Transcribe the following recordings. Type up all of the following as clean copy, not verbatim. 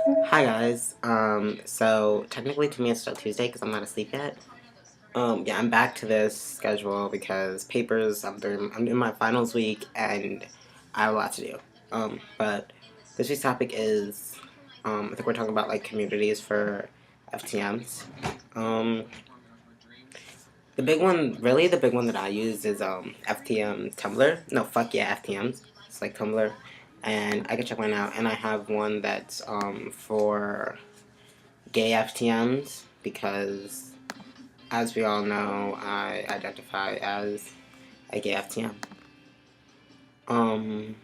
Hi guys. So technically to me it's still Tuesday because I'm not asleep yet. Yeah, I'm back to this schedule because papers. I'm in my finals week and I have a lot to do. But this week's topic is, I think we're talking about like communities for FTMs. Um, the big one that I use is FTM Tumblr. No, fuck yeah, FTMs. It's like Tumblr, and I can check mine out. And I have one that's for gay FTMs because, as we all know, I identify as a gay FTM. Um,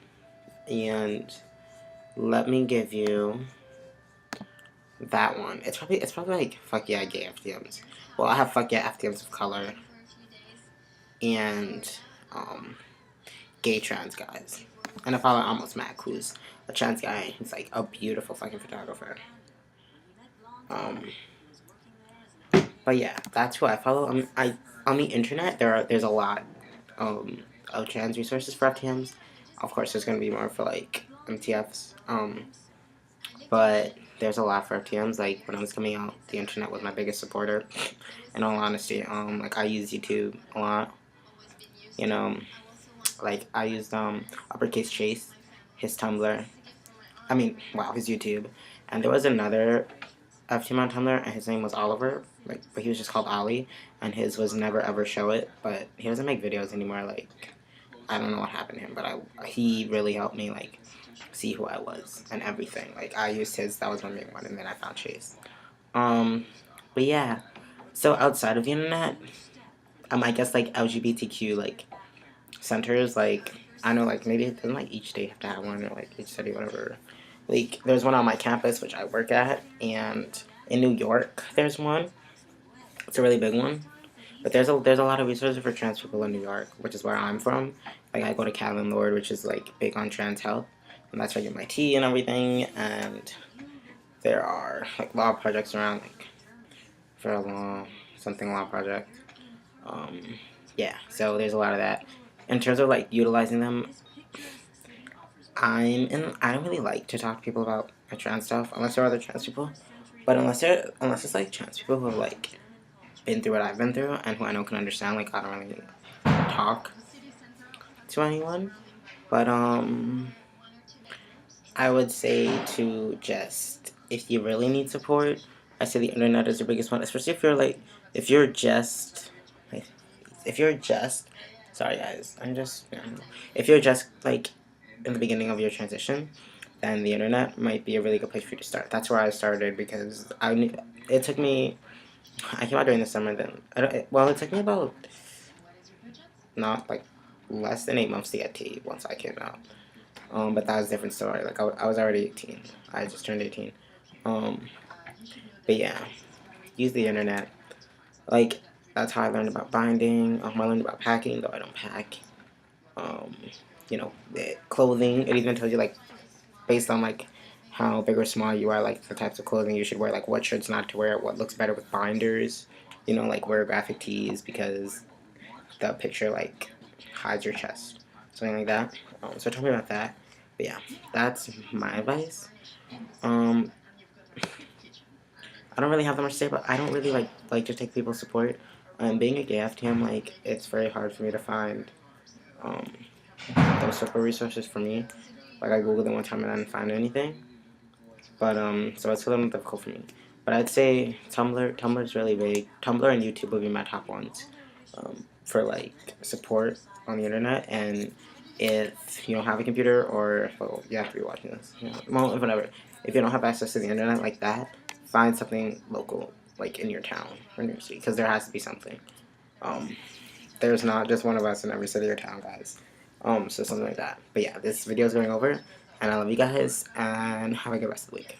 and let me give you that one. It's probably like fuck yeah gay FTMs. Well, I have fuck yeah FTMs of color and um gay trans guys. And I follow Almost Mac, who's a trans guy. He's like a beautiful fucking photographer. Um, but yeah, that's who I follow. I on the internet there's a lot of trans resources for FTMs. Of course, there's gonna be more for like MTFs. But there's a lot for FTMs. Like when I was coming out, the internet was my biggest supporter. In all honesty, like I use YouTube a lot. You know, like I used uppercase Chase, his Tumblr. I mean, wow, his YouTube. And there was another FTM on Tumblr, and his name was Oliver. Like, but he was just called Ollie, and his was Never Ever Show It. But he doesn't make videos anymore. Like, I don't know what happened to him, but he really helped me like see who I was and everything. Like I used his, that was my main one, and then I found Chase. Um, but yeah. So outside of the internet, I guess like LGBTQ like centers, like I know like maybe it doesn't like each state have to have one or like each city whatever. Like there's one on my campus which I work at, and in New York there's one. It's a really big one. But there's a lot of resources for trans people in New York, which is where I'm from. Like I go to Calvin Lord, which is like big on trans health, and that's where I get my tea and everything. And there are like law projects around, like for a law something law project. Um, yeah, so there's a lot of that. In terms of like utilizing them, I don't really like to talk to people about my trans stuff unless there are other trans people. But unless it's like trans people who have like been through what I've been through and who I know can understand, like I don't really talk to anyone. But I would say to just, if you really need support, I say the internet is the biggest one, especially if you're like if you're just like, if you're just sorry guys, if you're just like in the beginning of your transition, then the internet might be a really good place for you to start. That's where I started because it took me. I came out during the summer. Then it took me about not like less than 8 months to get tea once I came out. But that was a different story. Like I was already 18. I just turned 18. Um, but yeah, use the internet. Like that's how I learned about binding. I learned about packing, though I don't pack. Um, clothing. It even tells you like based on like how big or small you are, like the types of clothing you should wear, like what shirts not to wear, what looks better with binders. Like wear graphic tees because the picture like hides your chest, something like that. So tell me about that. But yeah, that's my advice. Um, I don't really have that much to say, but I don't really like to take people's support. Being a gay FTM, like it's very hard for me to find um, those support resources for me. Like I googled it one time and I didn't find anything. But so it's a little difficult for me. But I'd say Tumblr's really big. Tumblr and YouTube would be my top ones for like support on the internet. And if you don't have a computer, or well, you have to be watching this, well, whatever. If you don't have access to the internet like that, find something local, like in your town or in your city, because there has to be something. Um, there's not just one of us in every city or town, guys. So something like that. But yeah, this video is going over, and I love you guys, and have a good rest of the week.